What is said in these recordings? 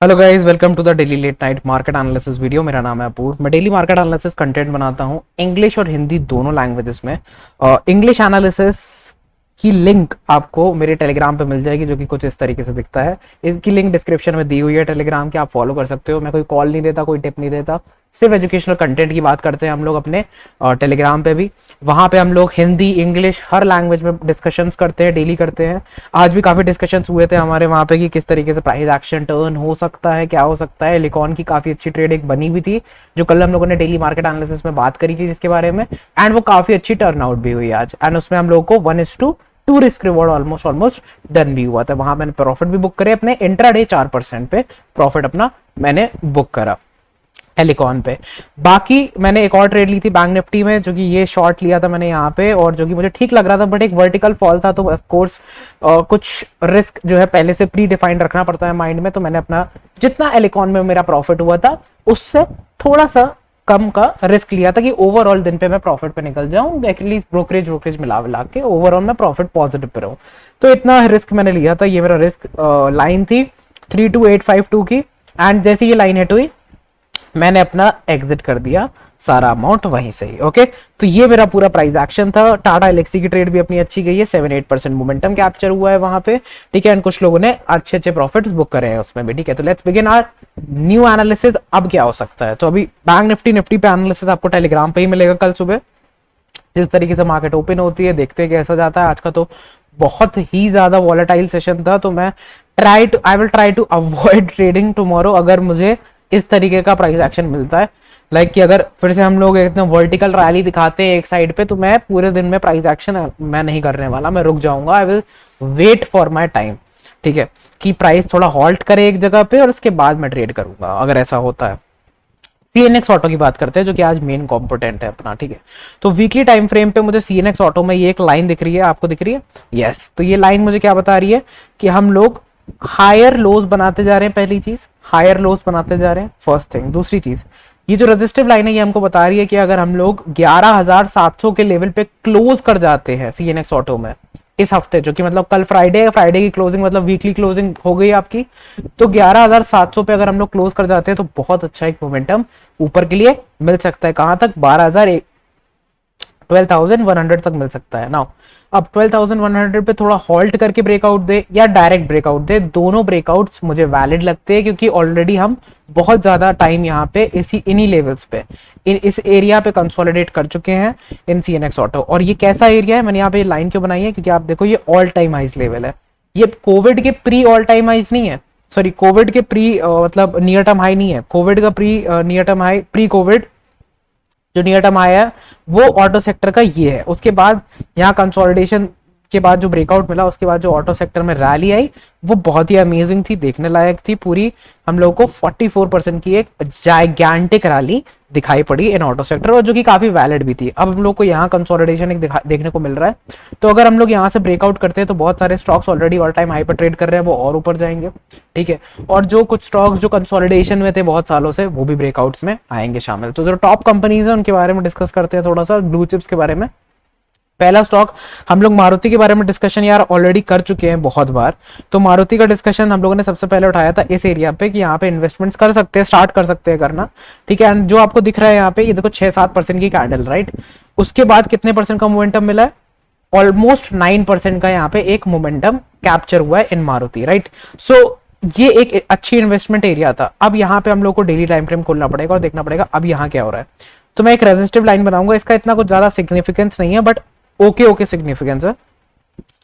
Hello guys, welcome to the daily late night market analysis video. मेरा नाम है अपूर्व। मैं डेली मार्केट एनालिसिस कंटेंट बनाता हूं इंग्लिश और हिंदी दोनों लैंग्वेजेस में। इंग्लिश एनालिसिस की लिंक आपको मेरे टेलीग्राम पे मिल जाएगी, जो कि कुछ इस तरीके से दिखता है। इसकी लिंक डिस्क्रिप्शन में दी हुई है टेलीग्राम की, आप फॉलो कर सकते हो। मैं कोई कॉल नहीं देता, कोई टिप नहीं देता, सिर्फ एजुकेशनल कंटेंट की बात करते हैं हम लोग अपने टेलीग्राम पे भी। वहां पे हम लोग हिंदी इंग्लिश हर लैंग्वेज में डिस्कशंस करते हैं, डेली करते हैं। आज भी काफी डिस्कशंस हुए थे हमारे वहां पे कि किस तरीके से प्राइस एक्शन टर्न हो सकता है, क्या हो सकता है। लिकॉन की काफी अच्छी ट्रेड एक बनी हुई थी, जो कल हम लोगों ने डेली मार्केट एनालिसिस में बात करी थी जिसके बारे में, एंड वो काफी अच्छी टर्न आउट भी हुई आज। एंड उसमें हम लोग को 1:2 रिस्क रिवॉर्ड ऑलमोस्ट डन भी हुआ था। वहां मैंने प्रॉफिट भी बुक करे अपने इंट्राडे 4% पे प्रॉफिट अपना मैंने बुक करा हेलिकॉन पे। बाकी मैंने एक और ट्रेड ली थी बैंक निफ्टी में, जो कि ये शॉर्ट लिया था मैंने यहाँ पे, और जो कि मुझे ठीक लग रहा था, बट एक वर्टिकल फॉल था, तो ऑफ कोर्स कुछ रिस्क जो है पहले से प्री डिफाइंड रखना पड़ता है माइंड में। तो मैंने अपना जितना हेलिकॉन में मेरा प्रॉफिट हुआ था उससे थोड़ा सा कम का रिस्क लिया था कि ओवरऑल दिन पे मैं प्रॉफिट पे निकल जाऊं, एटलीस्ट ब्रोकरेज मिला के ओवरऑल मैं प्रॉफिट पॉजिटिव पे रहूं। तो इतना रिस्क मैंने लिया था। ये मेरा रिस्क लाइन थी 32852 की, एंड जैसे ये लाइन हिट हुई मैंने अपना एग्जिट कर दिया सारा अमाउंट वहीं से ही। ओके, तो ये मेरा पूरा प्राइस एक्शन था। टाटा एलेक्सी की ट्रेड भी अपनी अच्छी गई है, 7-8% मोमेंटम कैप्चर हुआ है वहां पे, ठीक है। एंड कुछ लोगों ने अच्छे अच्छे प्रॉफिट्स बुक करे हैं उसमें भी, ठीक है। तो let's begin our new analysis. अब क्या हो सकता है, तो अभी बैंक निफ्टी पे एनालिसिस आपको टेलीग्राम पे ही मिलेगा कल सुबह। जिस तरीके से मार्केट ओपन होती है देखते हैं कैसा जाता है। आज का तो बहुत ही ज्यादा वॉलेटाइल सेशन था, तो मैं I will try to avoid trading tomorrow अगर मुझे इस तरीके का प्राइस एक्शन मिलता है। लाइक कि अगर फिर से हम लोग एकदम वर्टिकल रैली दिखाते हैं एक साइड पे, तो मैं पूरे दिन में प्राइस एक्शन मैं नहीं करने वाला, मैं रुक जाऊंगा। I will wait for my time, ठीक है, कि प्राइस थोड़ा हॉल्ट करे एक जगह पे और उसके बाद मैं ट्रेड करूंगा अगर ऐसा होता है। सीएनएक्स ऑटो की बात करते हैं, जो कि आज मेन कॉम्पोनेंट है अपना, ठीक है। तो वीकली टाइम फ्रेम पे मुझे सीएनएक्स ऑटो में ये एक लाइन दिख रही है, आपको दिख रही है? यस। तो ये लाइन मुझे क्या बता रही है कि हम लोग हायर लोज बनाते जा रहे हैं। पहली चीज, हायर लोज बनाते जा रहे हैं, फर्स्ट थिंग। दूसरी चीज, ये जो रेजिस्टिव लाइन है ये हमको बता रही है कि अगर हम लोग 11,700 के लेवल पे क्लोज कर जाते हैं सीएनएक्स ऑटो में इस हफ्ते, जो कि मतलब कल फ्राइडे की क्लोजिंग मतलब वीकली क्लोजिंग हो गई आपकी, तो 11,700 पे अगर हम लोग क्लोज कर जाते हैं तो बहुत अच्छा एक मोमेंटम ऊपर के लिए मिल सकता है। कहां तक? 12,100 तक मिल सकता है ना। अब 12,100 पे थोड़ा हॉल्ट करके ब्रेकआउट दे या डायरेक्ट ब्रेकआउट दे, दोनों ब्रेकआउट्स मुझे वैलिड लगते हैं, क्योंकि ऑलरेडी हम बहुत ज्यादा टाइम यहाँ पे इन्हीं लेवल्स पे इस एरिया पे कंसोलिडेट कर चुके हैं इन सीएनएक्स ऑटो। और ये कैसा एरिया है, मैंने यहाँ पे लाइन क्यों बनाई है, क्योंकि आप देखो ये ऑल टाइम हाइस लेवल है। ये कोविड के प्री ऑल टाइम हाइस नहीं है, सॉरी कोविड के प्री मतलब नियर टर्म हाई नहीं है। कोविड का pre near term high, pre Covid जो नियर टर्म आया है वो ऑटो सेक्टर का ये है। उसके बाद यहाँ कंसोलिडेशन के बाद जो ब्रेकआउट मिला, उसके बाद जो ऑटो सेक्टर में रैली आई वो बहुत ही अमेजिंग थी, देखने लायक थी। पूरी हम लोग को 44% की एक जाइगैंटिक रैली दिखाई पड़ी इन ऑटो सेक्टर, और जो कि काफी वैलिड भी थी। अब हम लोग को यहाँ कंसोलिडेशन एक देखने को मिल रहा है, तो अगर हम लोग यहाँ से ब्रेकआउट करते हैं तो बहुत सारे stocks already all time high पर ट्रेड कर रहे हैं, वो और ऊपर जाएंगे, ठीक है। और जो कुछ स्टॉक्स जो कंसोलिडेशन में थे बहुत सालों से, वो भी ब्रेकआउट्स में आएंगे शामिल। तो जो टॉप कंपनीज है उनके बारे में डिस्कस करते हैं थोड़ा सा, ब्लू चिप्स के बारे में। पहला स्टॉक हम लोग मारुति के बारे में डिस्कशन यार ऑलरेडी कर चुके हैं बहुत बार। तो मारुति का डिस्कशन हम लोगों ने सबसे पहले उठाया था इस एरिया पे कि यहाँ पे इन्वेस्टमेंट्स कर सकते हैं, स्टार्ट कर सकते हैं करना, ठीक है। एंड जो आपको दिख रहा है यहाँ पे, ये देखो 6-7% की कैंडल, राइट। उसके बाद कितने परसेंट का मोमेंटम मिला है? ऑलमोस्ट 9% का यहाँ पे एक मोमेंटम कैप्चर हुआ है इन मारुति, राइट। सो ये एक अच्छी इन्वेस्टमेंट एरिया था। अब यहाँ पे हम लोग को डेली टाइम फ्रेम खोलना पड़ेगा और देखना पड़ेगा अब यहाँ क्या हो रहा है। तो मैं एक रेजिस्टिव लाइन बनाऊंगा, इसका इतना कुछ ज्यादा सिग्निफिकेंस नहीं है, बट ओके सिग्निफिकेंस है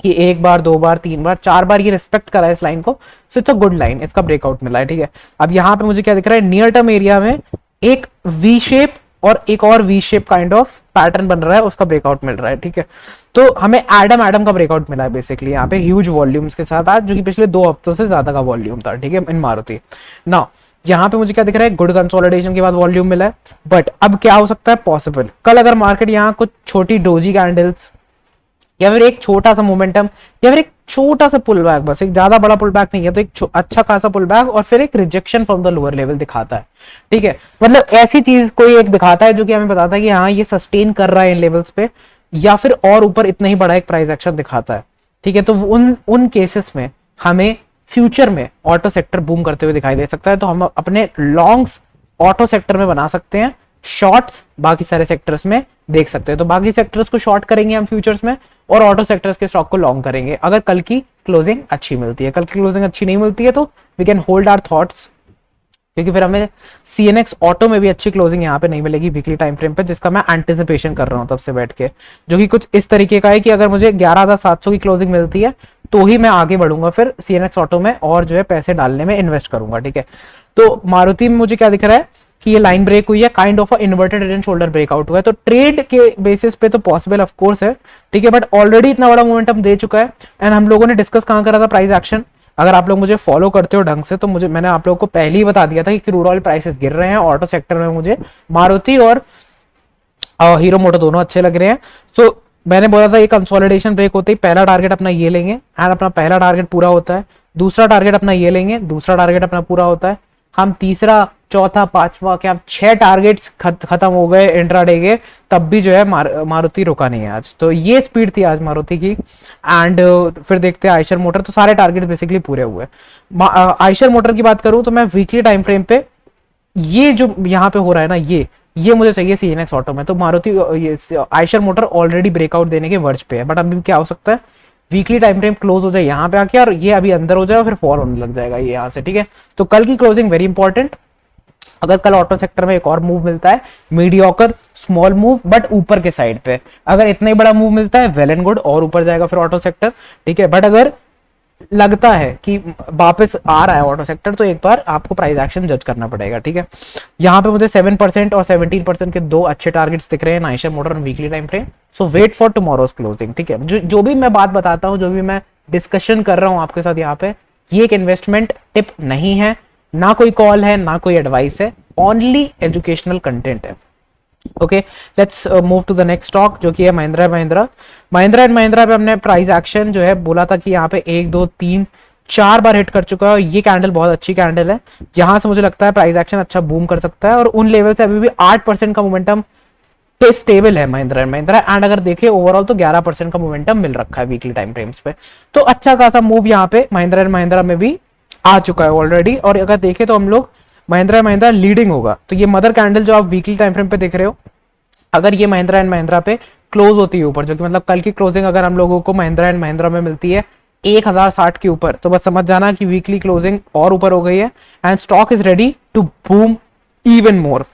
कि एक बार, दो बार, तीन बार, चार बार ये रिस्पेक्ट करा है इस लाइन को, so it's a good line, इसका ब्रेकआउट मिला है, ठीक है। अब यहाँ पे मुझे क्या दिख रहा है, नियर टर्म एरिया में एक वी शेप और एक और V shape kind of pattern बन रहा है, उसका ब्रेकआउट मिल रहा है, ठीक है। तो हमें एडम का ब्रेकआउट मिला है बेसिकली यहाँ पे ह्यूज वॉल्यूम्स के साथ आज, जो कि पिछले 2 हफ्तों से ज्यादा का वॉल्यूम था, ठीक है, इन मारुति। नाउ यहाँ पे मुझे क्या दिख रहा है, गुड कंसोलिडेशन के बाद वॉल्यूम मिला है, बट अब क्या हो सकता है पॉसिबल, कल अगर मार्केट यहाँ कुछ छोटी डोजी कैंडल्स या फिर एक छोटा सा मोमेंटम या फिर एक छोटा सा पुल बैक, बस एक ज्यादा बड़ा पुल बैक नहीं है, तो एक अच्छा खासा पुल बैक और फिर एक rejection from the lower level दिखाता है, ठीक है। मतलब ऐसी चीज कोई एक दिखाता है जो कि हमें बताता है कि हाँ ये सस्टेन कर रहा है इन लेवल्स पे, या फिर और ऊपर इतना ही बड़ा एक प्राइस एक्शन दिखाता है, ठीक है। तो उन केसेस में हमें फ्यूचर में ऑटो सेक्टर बूम करते हुए दिखाई दे सकता है, तो हम अपने लॉन्ग्स ऑटो सेक्टर में बना सकते हैं, शॉर्ट्स बाकी सारे सेक्टर्स में देख सकते हैं। तो बाकी सेक्टर्स को शॉर्ट करेंगे हम फ्यूचर्स में और ऑटो सेक्टर्स के स्टॉक को लॉन्ग करेंगे अगर कल की क्लोजिंग अच्छी मिलती है। कल की क्लोजिंग अच्छी नहीं मिलती है तो we can hold our thoughts, क्योंकि फिर हमें सीएनएक्स ऑटो में भी अच्छी क्लोजिंग यहाँ पे नहीं मिलेगी वीकली टाइम फ्रेम पे, जिसका मैं एंटिसिपेशन कर रहा हूँ तब से बैठ के, जो कि कुछ इस तरीके का है कि अगर मुझे 11,700 की क्लोजिंग मिलती है तो ही मैं आगे बढ़ूंगा फिर सीएनएक्स ऑटो में और जो है पैसे डालने में इन्वेस्ट करूंगा। ठीक है, तो मारुति में मुझे क्या दिख रहा है कि ये लाइन ब्रेक हुई है, kind of inverted head and shoulder breakout हुआ है, तो ट्रेड के बेसिस पे तो पॉसिबल ऑफ कोर्स है। ठीक है, बट ऑलरेडी इतना बड़ा मोमेंटम दे चुका है एंड हम लोगों ने डिस्कस कहां करा था, प्राइस एक्शन। अगर आप लोग मुझे फॉलो करते हो ढंग से तो मैंने आप लोगों को पहले ही बता दिया था कि क्रूड ऑयल प्राइसेस गिर रहे हैं, ऑटो सेक्टर में मुझे मारुति और हीरो मोटो दोनों अच्छे लग रहे हैं। तो मैंने बोला था ये कंसोलिडेशन ब्रेक होते ही पहला टारगेट अपना ये लेंगे एंड अपना पहला टारगेट पूरा होता है, दूसरा टारगेट अपना ये लेंगे, दूसरा टारगेट अपना पूरा होता है, हम तीसरा चौथा पांचवा क्या 6 टारगेट्स खत्म हो गए इंट्राडे के, तब भी जो है मारुति रुका नहीं है आज। तो ये स्पीड थी आज मारुति की। एंड फिर देखते हैं आयशर मोटर, तो सारे टारगेट बेसिकली पूरे हुए। आयशर मोटर की बात करूं तो मैं वीकली टाइम फ्रेम पे ये जो यहाँ पे हो रहा है ना, ये मुझे चाहिए सीएनएक्स ऑटो में। तो Maruti Eicher motor already breakout देने के वर्ज पे है, बट अभी क्या हो सकता है वीकली टाइम फ्रेम क्लोज हो जाए यहाँ पे आके और ये अभी अंदर हो जाए और फिर फॉल होने लग जाएगा ये यहाँ से। ठीक है, तो कल की क्लोजिंग वेरी इंपॉर्टेंट। अगर कल ऑटो सेक्टर में एक और मूव मिलता है, मीडियोकर स्मॉल मूव बट ऊपर के साइड पे, अगर इतना ही बड़ा मूव मिलता है वेल एंड गुड और ऊपर जाएगा फिर ऑटो सेक्टर। ठीक है, बट अगर लगता है कि वापस आ रहा है ऑटो सेक्टर तो एक बार आपको प्राइस एक्शन जज करना पड़ेगा। ठीक है, यहाँ पे मुझे 7% और 17% के दो अच्छे टारगेट्स दिख रहे हैं Eicher motor weekly time frame. So wait for tomorrow's closing. ठीक है, जो भी मैं बात बताता हूँ, जो भी मैं डिस्कशन कर रहा हूँ आपके साथ यहाँ पे, ये एक इन्वेस्टमेंट टिप नहीं है, ना कोई कॉल है, ना कोई एडवाइस है, ओनली एजुकेशनल कंटेंट है। Okay, let's move to the next stock जो कि है महिंद्रा एंड महिंद्रा पे हमने प्राइस एक्शन जो है बोला था कि यहाँ पे 1 2 3 4 बार हिट कर चुका है और ये कैंडल बहुत अच्छी कैंडल है। यहां से मुझे लगता है प्राइस एक्शन अच्छा बूम कर सकता है और उन लेवल से अभी भी 8% का मोमेंटम पे स्टेबल है महिंद्रा एंड अगर देखें ओवरऑल तो 11% का मोमेंटम मिल रखा है वीकली टाइम फ्रेम्स पे। तो अच्छा खासा मूव यहाँ पे महिंद्रा में भी आ चुका है ऑलरेडी। और अगर देखें तो हम लोग महिंद्रा लीडिंग होगा, तो ये मदर कैंडल जो आप वीकली टाइम फ्रेम पे देख रहे हो, अगर ये महिंद्रा पे क्लोज होती है ऊपर, जो कि मतलब कल की क्लोजिंग अगर हम लोगों को महिंद्रा में मिलती है 1060 के ऊपर, तो बस समझ जाना कि वीकली क्लोजिंग और ऊपर हो गई है and stock is ready to boom even more.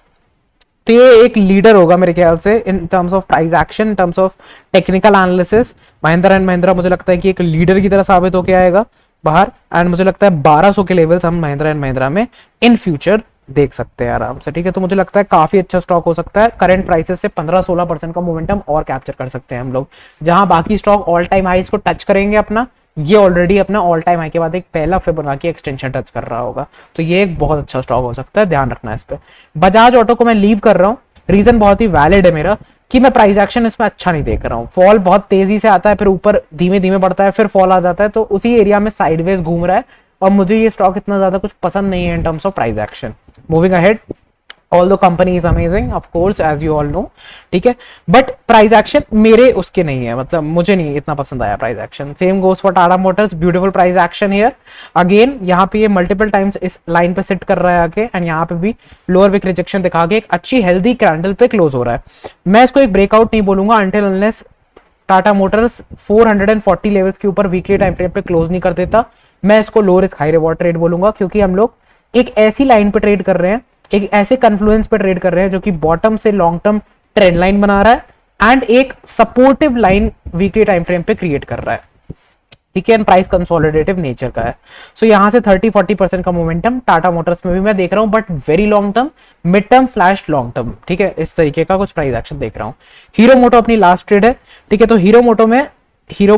तो ये एक लीडर होगा मेरे ख्याल से in terms of price action, in terms of technical analysis. Mahindra मुझे लगता है कि एक लीडर की तरह साबित होकर आएगा बाहर एंड मुझे लगता है 1200 के लेवल्स हम महिंद्रा में इन फ्यूचर देख सकते हैं आराम से। ठीक है, तो मुझे लगता है काफी अच्छा स्टॉक हो सकता है, करंट प्राइसेस से 15-16% का मोमेंटम और कैप्चर कर सकते हैं हम लोग। जहां बाकी स्टॉक ऑल टाइम हाईज को टच करेंगे अपना, ये ऑलरेडी अपना ऑल टाइम हाई के बाद एक पहला फिबोनाची एक्सटेंशन टच कर रहा होगा, तो ये एक बहुत अच्छा स्टॉक हो सकता है, ध्यान रखना है इस पे। बजाज ऑटो को मैं लीव कर रहा हूँ, रीजन बहुत ही वैलिड है मेरा कि मैं प्राइस एक्शन इसमें अच्छा नहीं देख रहा हूँ। फॉल बहुत तेजी से आता है, फिर ऊपर धीमे धीमे बढ़ता है, फिर फॉल आ जाता है, तो उसी एरिया में साइडवेज घूम रहा है और मुझे ये स्टॉक इतना ज्यादा कुछ पसंद नहीं है इन terms of price action. Moving ahead, although company is amazing of course as you all know, ठीक है, बट प्राइस एक्शन मेरे उसके नहीं है, मतलब मुझे नहीं इतना पसंद आया price action. Same goes for Tata Motors, beautiful price action here again. यहाँ पे ये मल्टीपल टाइम्स इस लाइन पे सिट कर रहा है आके एंड यहाँ पे भी लोअर विक रिजेक्शन दिखा के एक अच्छी हेल्दी कैंडल पे क्लोज हो रहा है। मैं इसको एक ब्रेकआउट नहीं बोलूंगा until unless Tata Motors 440 levels के ऊपर वीकली टाइम फ्रेम पे क्लोज नहीं कर देता। मैं इसको low risk high reward trade बोलूंगा, क्योंकि हम लोग एक ऐसी लाइन पे ट्रेड कर रहे हैं, एक ऐसे कन्फ्लुएंस पे ट्रेड कर रहे हैं जो कि बॉटम से लॉन्ग टर्म ट्रेंड लाइन बना रहा है एंड एक supportive line weekly time frame पे क्रिएट कर रहा है। ठीक है, प्राइस कंसोलिडेटिव नेचर का है। सो यहां से 30-40% का मोमेंटम टाटा मोटर्स में भी मैं देख रहा हूं, but very long term, mid term slash long term. ठीक है, इस तरीके का कुछ प्राइस एक्शन देख रहा हूं। हीरो मोटो अपनी लास्ट ट्रेड है। ठीक है, तो हीरो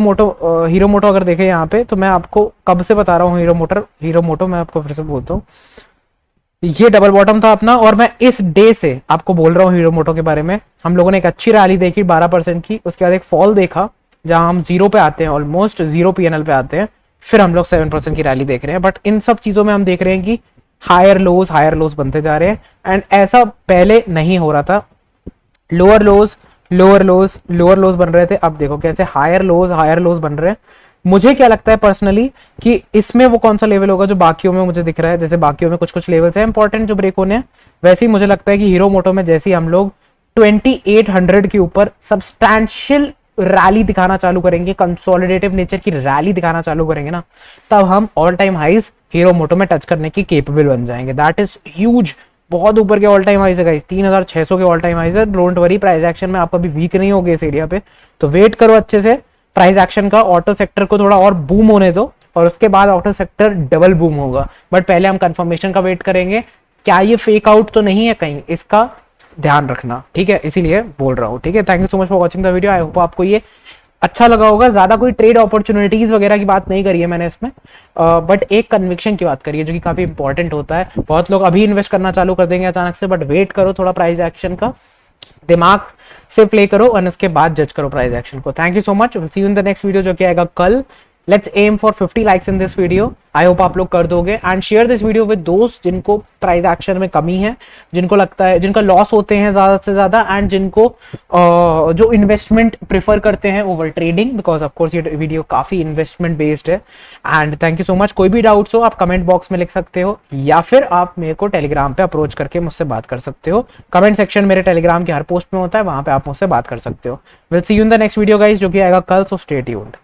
मोटो अगर देखें यहाँ पे, तो मैं आपको कब से बता रहा हूँ हीरो मोटो मैं आपको फिर से बोलता हूँ, ये डबल बॉटम था अपना और मैं इस डे से आपको बोल रहा हूँ हीरो मोटो के बारे में। हम लोगों ने एक अच्छी रैली देखी 12% की, उसके बाद एक फॉल देखा जहां हम जीरो पे आते हैं, ऑलमोस्ट जीरो पीएनएल पे आते हैं, फिर हम लोग 7% की रैली देख रहे हैं। बट इन सब चीजों में हम देख रहे हैं कि हायर लोज बनते जा रहे हैं एंड ऐसा पहले नहीं हो रहा था। लोअर लोज बन रहे थे, अब देखो कैसे हायर लोज बन रहे हैं। मुझे क्या लगता है पर्सनली कि इसमें वो कौन सा लेवल होगा जो बाकियों में मुझे दिख रहा है, जैसे बाकियों में कुछ कुछ लेवल्स हैं इंपॉर्टेंट जो ब्रेक होने हैं, वैसे ही मुझे लगता है कि हीरो मोटो में जैसे ही हम लोग 2800 के ऊपर सब्सटैंशियल रैली दिखाना चालू करेंगे, कंसोलिडेटिव नेचर की रैली दिखाना चालू करेंगे ना, तब हम ऑल टाइम हाइज हीरो मोटो में टच करने की केपेबल बन जाएंगे। दैट इज ह्यूज, बहुत ऊपर के ऑल टाइम हाइज है गाइस, 3600 के ऑल टाइम हाइज है। डोंट वरी, प्राइस एक्शन में आप अभी वीक नहीं होगे इस एरिया पे, तो वेट करो अच्छे से प्राइस एक्शन का। ऑटो सेक्टर को थोड़ा और बूम होने दो और उसके बाद ऑटो सेक्टर डबल बूम होगा, बट पहले हम कंफर्मेशन का वेट करेंगे, क्या ये फेक आउट तो नहीं है कहीं, इसका ध्यान रखना, ठीक है, इसीलिए बोल रहा हूँ, ठीक है। Thank you so much for watching the video, I hope आपको ये अच्छा लगा होगा। ज्यादा कोई ट्रेड अपॉर्चुनिटीज वगैरह की बात नहीं करी है मैंने इसमें, बट एक कन्विक्शन की बात करी है जो कि काफी इंपॉर्टेंट होता है। बहुत लोग अभी इन्वेस्ट करना चालू कर देंगे अचानक से, बट वेट करो थोड़ा, प्राइस एक्शन का दिमाग से प्ले करो और उसके बाद जज करो प्राइस एक्शन को। Thank you so much, see you in the next video जो कि आएगा कल। Let's aim for 50 likes in this video, I hope आप लोग कर दोगे, and share this video with दोस्त जिनको प्राइस एक्शन में कमी है, जिनको लगता है, जिनका लॉस होते हैं ज्यादा से ज्यादा, एंड जिनको जो इन्वेस्टमेंट प्रेफर करते हैं over trading, because of course ये वीडियो काफी इन्वेस्टमेंट बेस्ड है। And thank you so much. कोई भी डाउट्स हो आप कमेंट बॉक्स में लिख सकते हो, या फिर आप मेरे को टेलीग्राम पे अप्रोच करके मुझसे बात कर सकते हो। कमेंट सेक्शन मेरे टेलीग्राम के हर पोस्ट में होता है, वहां पे आप मुझसे बात कर सकते हो। Will see you in the next video guys जो कि आएगा कल, सो स्टे ट्यून्ड।